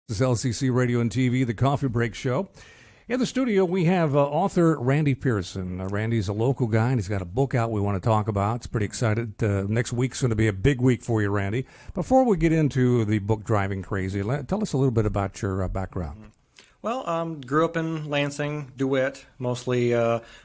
This is LCC Radio and TV, the Coffee Break Show. In the studio, we have author Randy Pearson. Randy's a local guy, and he's got a book out we want to talk about. It's pretty excited. Next week's going to be a big week for you, Randy. Before we get into the book Driving Crazy, tell us a little bit about your background. Well, grew up in Lansing, DeWitt. Mostly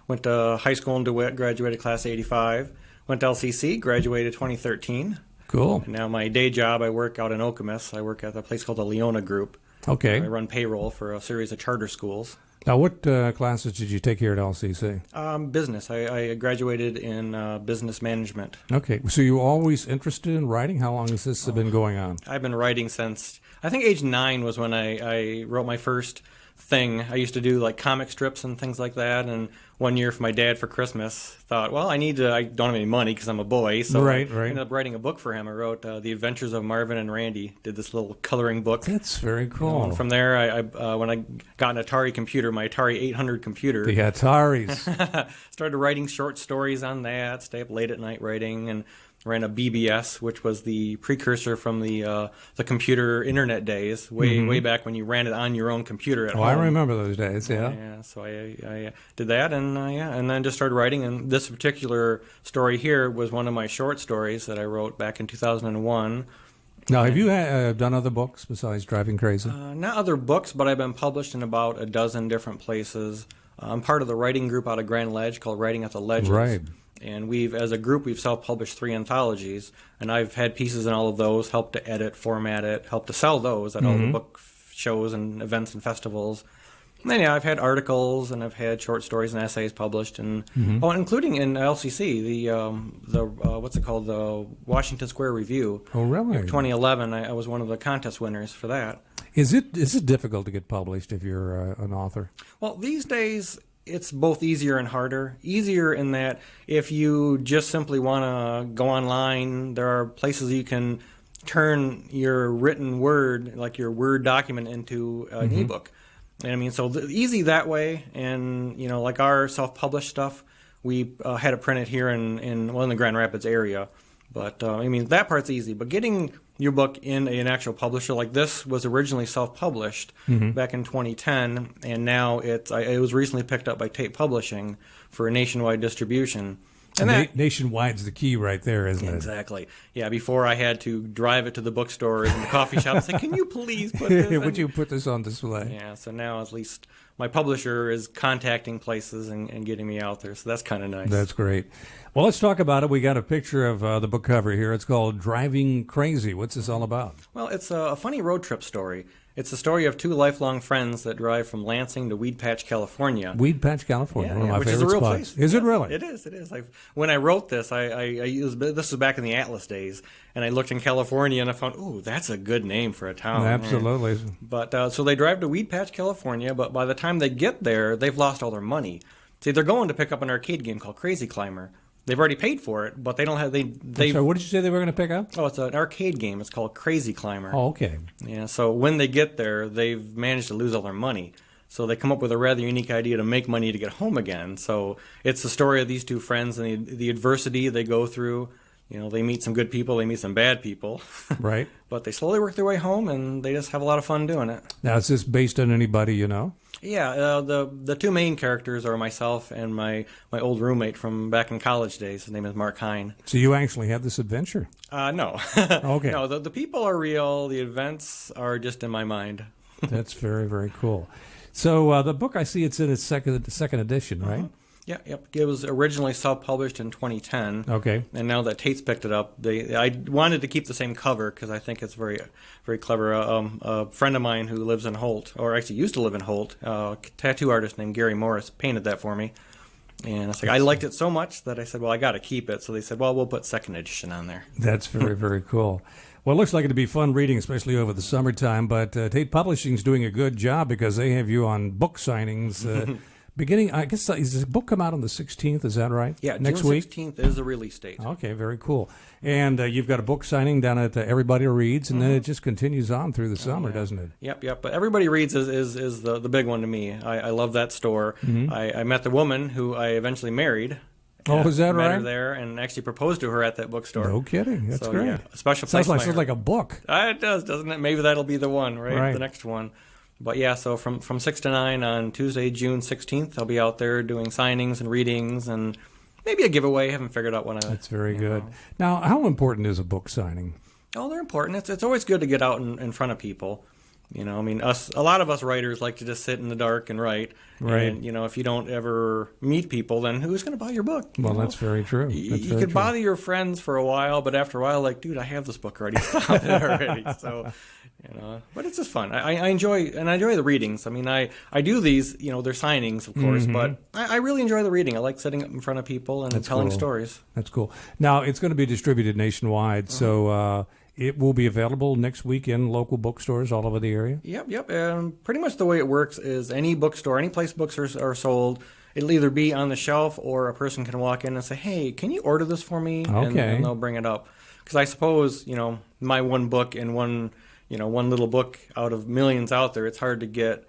went to high school in DeWitt, graduated class of 85. Went to LCC, graduated 2013. Cool. And now my day job, I work out in Okemos. I work at a place called the Leona Group. Okay. I run payroll for a series of charter schools. Now, what classes did you take here at LCC? Business. I graduated in business management. Okay. So you always interested in writing? How long has this been going on? I've been writing since, I think age 9 was when I wrote my first thing. I used to do like comic strips and things like that, and one year for my dad for Christmas, thought, well, I don't have any money because I'm a boy, so I ended up writing a book for him. I wrote The Adventures of Marvin and Randy, did this little coloring book. That's very cool. And from there, I when I got an Atari computer, my Atari 800 computer. The Ataris. Started writing short stories on that, stay up late at night writing, and ran a BBS, which was the precursor from the computer internet days, way back when you ran it on your own computer at home. I remember those days, yeah. Yeah, so I did that, and then just started writing. And this particular story here was one of my short stories that I wrote back in 2001. Now, have you done other books besides Driving Crazy? Not other books, but I've been published in about a dozen different places. I'm part of the writing group out of Grand Ledge called Writing at the Ledges. Right. And as a group, we've self-published 3 anthologies, and I've had pieces in all of those, helped to edit, format it, helped to sell those at all the book shows and events and festivals. And then, I've had articles, and I've had short stories and essays published, and including in LCC, the what's it called, the Washington Square Review. Oh, really? In 2011, I was one of the contest winners for that. Is it difficult to get published if you're an author? Well, these days, it's both easier and harder. Easier in that if you just simply want to go online, there are places you can turn your written word, like your Word document, into an ebook. And I mean, so easy that way. And, like our self-published stuff, we had it printed here in the Grand Rapids area. But, that part's easy. But getting your book in an actual publisher, like this was originally self-published back in 2010, and now it was recently picked up by Tate Publishing for a nationwide distribution. And nationwide's the key right there, isn't it? Exactly. Yeah, before I had to drive it to the bookstores and the coffee shop and say, can you please put this in? Would you put this on display? Yeah, so now at least my publisher is contacting places and getting me out there, so that's kind of nice. That's great. Well, let's talk about it. We got a picture of the book cover here. It's called Driving Crazy. What's this all about? Well, it's a funny road trip story. It's the story of 2 lifelong friends that drive from Lansing to Weed Patch, California. Weed Patch, California, one of my which favorite is a real spots. place. Is it really? It is. When I wrote this, I used, this was back in the Atlas days, and I looked in California and I found, ooh, that's a good name for a town. Absolutely. Man. But so they drive to Weed Patch, California, but by the time they get there, they've lost all their money. See, they're going to pick up an arcade game called Crazy Climber. They've already paid for it, but they don't have. So what did you say they were going to pick up? Oh, it's an arcade game. It's called Crazy Climber. Oh, okay. Yeah. So when they get there, they've managed to lose all their money. So they come up with a rather unique idea to make money to get home again. So it's the story of these 2 friends and the adversity they go through. They meet some good people, they meet some bad people. Right. But they slowly work their way home, and they just have a lot of fun doing it. Now, is this based on anybody you know? Yeah, the 2 main characters are myself and my old roommate from back in college days. His name is Mark Hine. So you actually had this adventure? No. Okay. No, the people are real. The events are just in my mind. That's very, very cool. So the book, I see it's in its second edition, right? Yeah, yep. It was originally self-published in 2010. Okay. And now that Tate's picked it up, I wanted to keep the same cover because I think it's very, very clever. A friend of mine who lives in Holt, or actually used to live in Holt, a tattoo artist named Gary Morris, painted that for me. And I liked it so much that I said, well, I got to keep it. So they said, well, we'll put second edition on there. That's very, very cool. Well, it looks like it'd be fun reading, especially over the summertime. But Tate Publishing's doing a good job because they have you on book signings. Beginning, I guess, is the book come out on the 16th? Is that right? Yeah, next June week. 16th is the release date. Okay, very cool. And you've got a book signing down at Everybody Reads, and then it just continues on through the summer, doesn't it? Yep. But Everybody Reads is the big one to me. I love that store. I met the woman who I eventually married. Oh, is that met right? her there and actually proposed to her at that bookstore. No kidding. That's great. Yeah, a special place. Sounds like a book. It does, doesn't it? Maybe that'll be the one, right? The next one. But yeah, so from 6 to 9 on Tuesday, June 16th, I'll be out there doing signings and readings and maybe a giveaway. I haven't figured out when. That's very good. Now, how important is a book signing? Oh, they're important. It's always good to get out in front of people. I mean, a lot of us writers like to just sit in the dark and write. Right. And, if you don't ever meet people, then who's going to buy your book? Well, that's very true. You could bother your friends for a while, but after a while, like, dude, I have this book already. Stop it already. So, but it's just fun. I enjoy the readings. I mean, I do these, they're signings, of course, but I really enjoy the reading. I like sitting up in front of people and telling stories. That's cool. Now, it's going to be distributed nationwide, so it will be available next week in local bookstores all over the area? Yep. Pretty much the way it works is any bookstore, any place books are sold, it'll either be on the shelf or a person can walk in and say, hey, can you order this for me? Okay. And they'll bring it up. Because I suppose, my one book and one little book out of millions out there, it's hard to get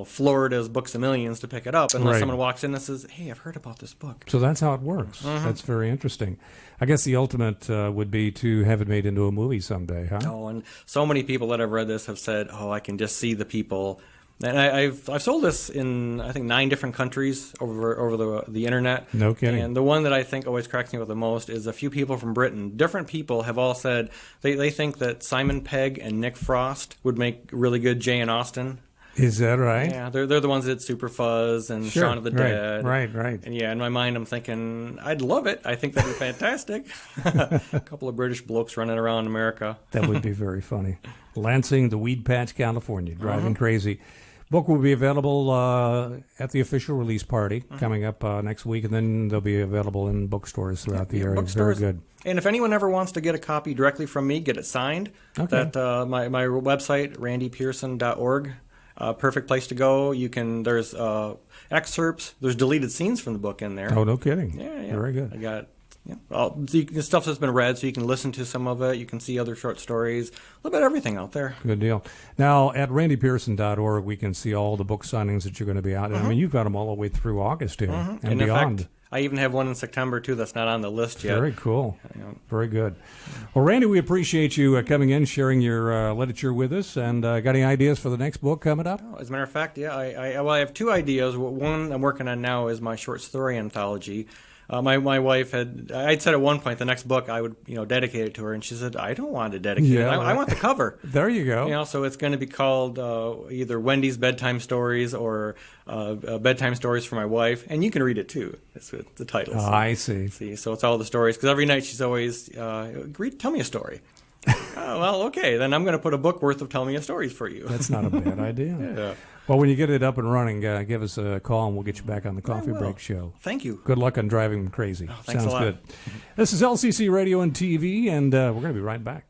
Florida's Books of Millions to pick it up unless someone walks in and says, hey, I've heard about this book. So that's how it works. That's very interesting. I guess the ultimate would be to have it made into a movie someday, huh? Oh, and so many people that have read this have said, oh, I can just see the people. And I've sold this in, I think, 9 different countries over the internet. No kidding. And the one that I think always cracks me up the most is a few people from Britain. Different people have all said they think that Simon Pegg and Nick Frost would make really good Jane Austen. Is that right? Yeah, they're the ones that did Super Fuzz and Shaun of the Dead. Right. And yeah, in my mind, I'm thinking, I'd love it. I think that'd be fantastic. A couple of British blokes running around America. That would be very funny. Lansing, the Weed Patch, California, driving crazy. Book will be available at the official release party coming up next week, and then they'll be available in bookstores throughout the area. Very good. And if anyone ever wants to get a copy directly from me, get it signed. Okay. My website, randypearson.org. Perfect place to go. There's excerpts. There's deleted scenes from the book in there. Oh, no kidding. Yeah. Very good. I got stuff that's been read, so you can listen to some of it. You can see other short stories. A little bit of everything out there. Good deal. Now, at randypearson.org, we can see all the book signings that you're going to be out. I mean, you've got them all the way through August here and beyond. In fact, I even have one in September, too, that's not on the list yet. Very cool. Very good. Well, Randy, we appreciate you coming in, sharing your literature with us. And got any ideas for the next book coming up? As a matter of fact, yeah, I have 2 ideas. One I'm working on now is my short story anthology. My wife I'd said at one point the next book I would dedicate it to her, and she said, I don't want to dedicate it. I want the cover. There you go. So it's going to be called either Wendy's Bedtime Stories or Bedtime Stories for My Wife, and you can read it too. That's what the title. Oh, I see. So it's all the stories, because every night she's always, tell me a story. Oh, well, okay, then I'm going to put a book worth of Tell Me a Stories for you. That's not a bad idea. Yeah. Well, when you get it up and running, give us a call and we'll get you back on the Coffee Break Show. Thank you. Good luck on driving them crazy. Thanks Sounds a lot. good. This is LCC Radio and TV, and we're going to be right back.